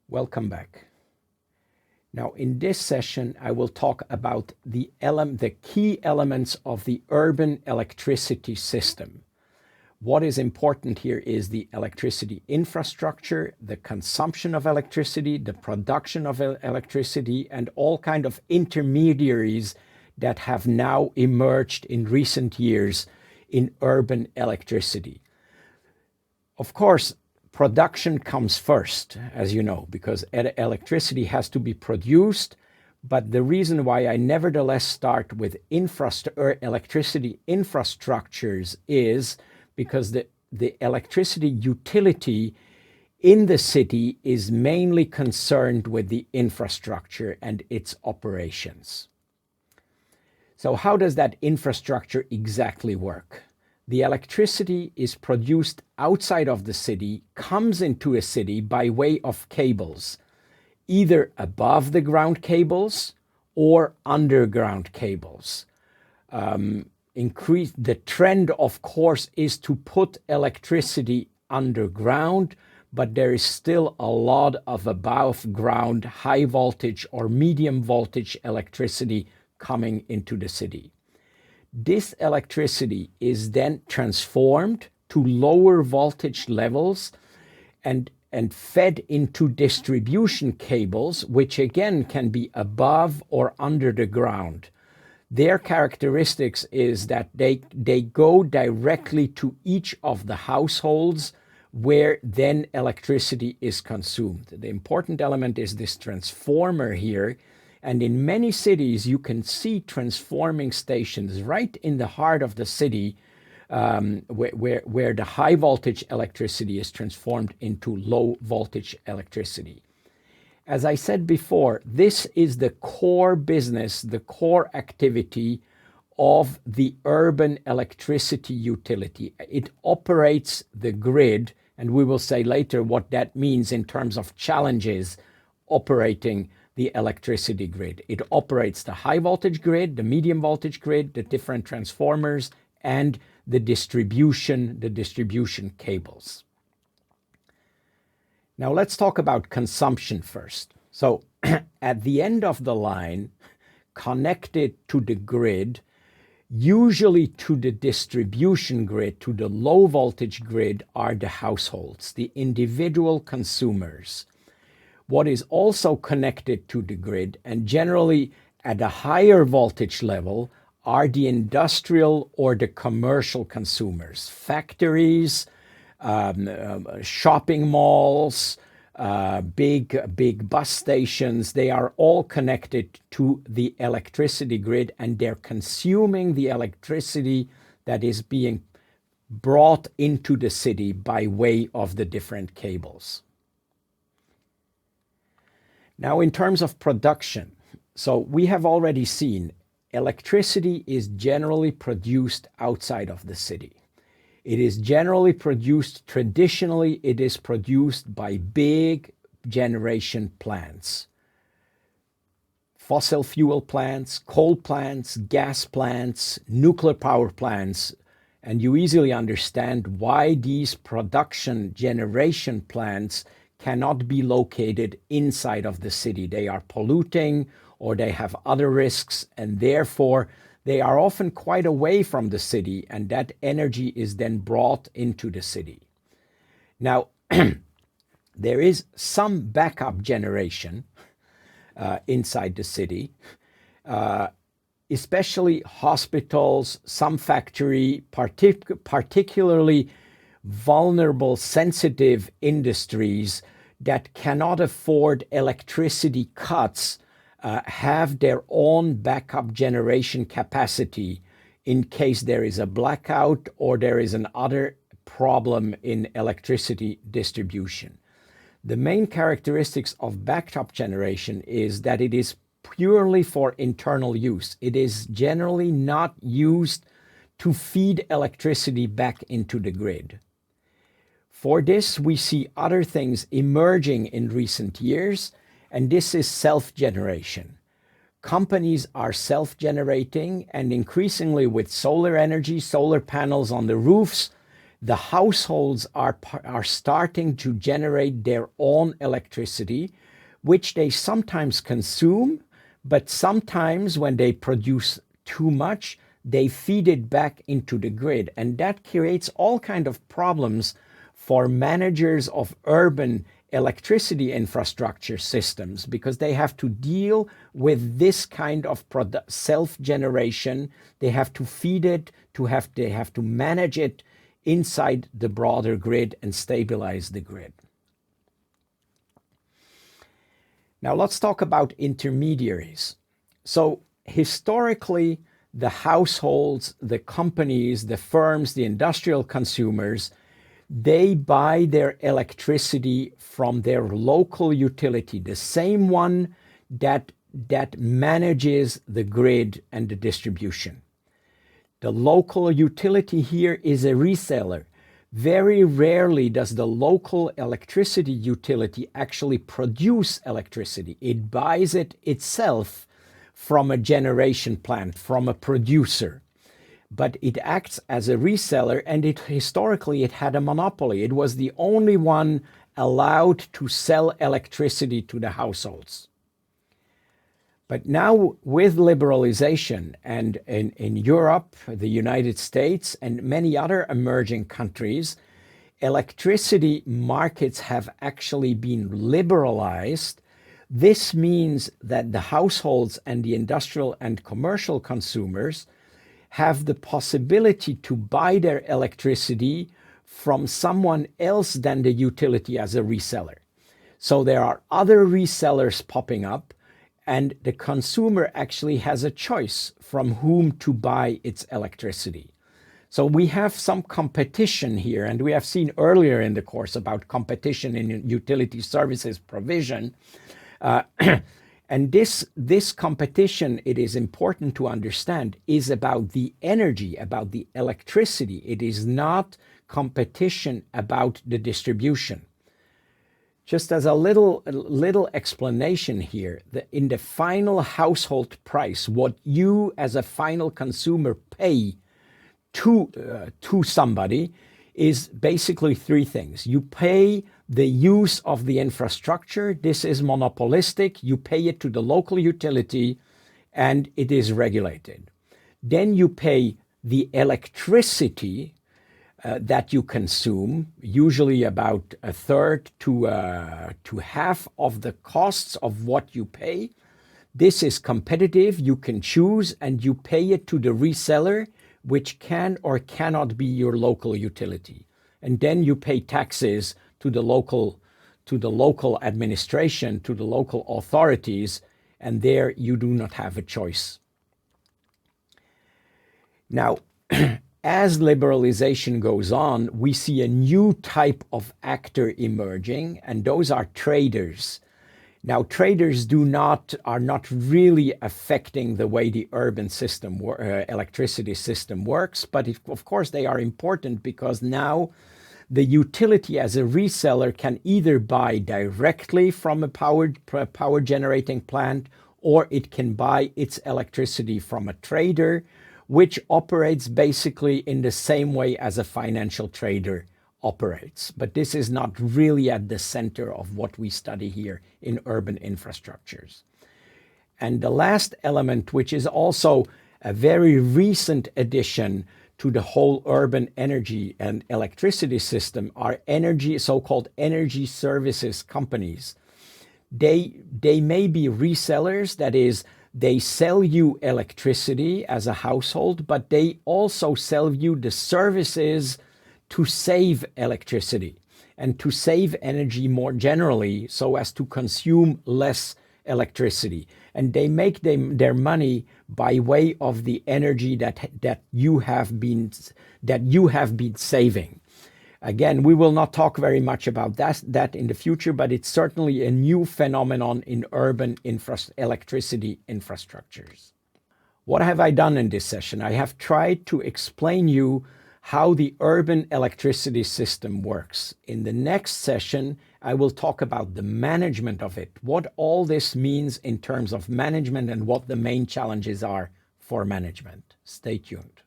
Welcome back. Now, in this session, I will talk about the key elements of the urban electricity system. What is important here is the electricity infrastructure, the consumption of electricity, the production of electricity, and all kind of intermediaries that have now emerged in recent years in urban electricity. Of course, production comes first, as you know, because electricity has to be produced. But the reason why I nevertheless start with electricity infrastructures is because the electricity utility in the city is mainly concerned with the infrastructure and its operations. So how does that infrastructure exactly work? The electricity is produced outside of the city, comes into a city by way of cables, either above the ground cables or underground cables. The trend, of course, is to put electricity underground, but there is still a lot of above ground high voltage or medium voltage electricity coming into the city. This electricity is then transformed to lower voltage levels and fed into distribution cables, which again can be above or under the ground. Their characteristics is that they go directly to each of the households where then electricity is consumed. The important element is this transformer here. And in many cities, you can see transforming stations right in the heart of the city where the high voltage electricity is transformed into low voltage electricity. As I said before, this is the core business, the core activity of the urban electricity utility. It operates the grid, and we will say later what that means in terms of challenges operating the electricity grid. It operates the high voltage grid, the medium voltage grid, the different transformers, and the distribution cables. Now let's talk about consumption first. So at the end of the line, connected to the grid, usually to the distribution grid, to the low voltage grid, are the households, the individual consumers. What is also connected to the grid, and generally at a higher voltage level, are the industrial or the commercial consumers, factories, shopping malls, big bus stations. They are all connected to the electricity grid, and they're consuming the electricity that is being brought into the city by way of the different cables. Now, in terms of production, so we have already seen electricity is generally produced outside of the city. It is generally produced, traditionally, it is produced by big generation plants. Fossil fuel plants, coal plants, gas plants, nuclear power plants, and you easily understand why these production generation plants cannot be located inside of the city. They are polluting or they have other risks, and therefore they are often quite away from the city, and that energy is then brought into the city. Now, there is some backup generation inside the city, especially hospitals, some factory, particularly vulnerable, sensitive industries that cannot afford electricity cuts have their own backup generation capacity in case there is a blackout or there is another problem in electricity distribution. The main characteristics of backup generation is that it is purely for internal use. It is generally not used to feed electricity back into the grid. For this, we see other things emerging in recent years, and this is self-generation. Companies are self-generating, and increasingly with solar energy, solar panels on the roofs, The households are starting to generate their own electricity, which they sometimes consume, but sometimes when they produce too much, they feed it back into the grid. And that creates all kinds of problems for managers of urban electricity infrastructure systems, because they have to deal with this kind of self-generation. They have to feed it, they have to manage it inside the broader grid and stabilize the grid. Now let's talk about intermediaries. So historically, the households, the companies, the firms, the industrial consumers, they buy their electricity from their local utility, the same one that manages the grid and the distribution. The local utility here is a reseller. Very rarely does the local electricity utility actually produce electricity. It buys it itself from a generation plant, from a producer. But it acts as a reseller, and historically it had a monopoly. It was the only one allowed to sell electricity to the households. But now with liberalization, and in Europe, the United States, and many other emerging countries, electricity markets have actually been liberalized. This means that the households and the industrial and commercial consumers have the possibility to buy their electricity from someone else than the utility as a reseller. So there are other resellers popping up, and the consumer actually has a choice from whom to buy its electricity. So we have some competition here, and we have seen earlier in the course about competition in utility services provision. And this competition, it is important to understand, is about the energy, about the electricity. It is not competition about the distribution. Just as a little explanation here, in the final household price, what you as a final consumer pay to somebody is basically three things. You pay the use of the infrastructure. This is monopolistic. You pay it to the local utility, and it is regulated. Then you pay the electricity that you consume, usually about a third to half of the costs of what you pay. This is competitive. You can choose, and you pay it to the reseller, which can or cannot be your local utility. And then you pay taxes to the local administration, to the local authorities, and there you do not have a choice. Now, as liberalization goes on, we see a new type of actor emerging, and those are traders. Now, traders are not really affecting the way the urban system, electricity system works, but of course they are important, because now the utility as a reseller can either buy directly from a power generating plant, or it can buy its electricity from a trader, which operates basically in the same way as a financial trader operates. But this is not really at the center of what we study here in urban infrastructures. And the last element, which is also a very recent addition to the whole urban energy and electricity system, are so-called energy services companies. They may be resellers, that is, they sell you electricity as a household, but they also sell you the services to save electricity and to save energy more generally, so as to consume less electricity. And they make their money by way of the energy that you have been saving. Again, we will not talk very much about that in the future, but it's certainly a new phenomenon in urban electricity infrastructures. What have I done in this session? I have tried to explain you how the urban electricity system works. In the next session, I will talk about the management of it, what all this means in terms of management, and what the main challenges are for management. Stay tuned.